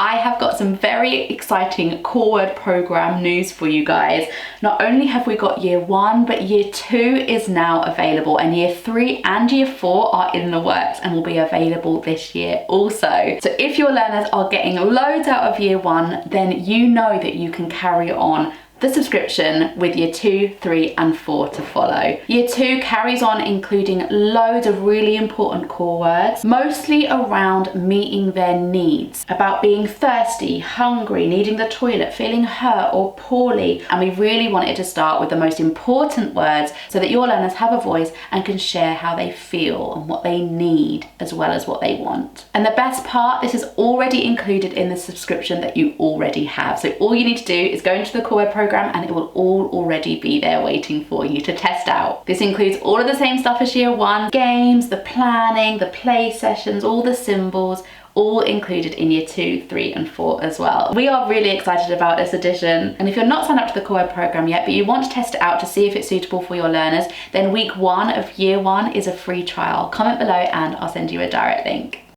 I have got some very exciting core word program news for you guys. Not only have we got year 1, but year 2 is now available, and year 3 and year 4 are in the works and will be available this year also. So if your learners are getting loads out of year 1, then you know that you can carry on the subscription with year 2, 3 and 4 to follow. Year 2 carries on including loads of really important core words, mostly around meeting their needs, about being thirsty, hungry, needing the toilet, feeling hurt or poorly. And we really wanted to start with the most important words so that your learners have a voice and can share how they feel and what they need as well as what they want. And the best part, this is already included in the subscription that you already have. So all you need to do is go into the core word program and it will all already be there waiting for you to test out. This includes all of the same stuff as year 1, games, the planning, the play sessions, all the symbols, all included in year 2, 3 and 4 as well. We are really excited about this edition, and if you're not signed up to the core word program yet, but you want to test it out to see if it's suitable for your learners, then week 1 of year 1 is a free trial. Comment below and I'll send you a direct link.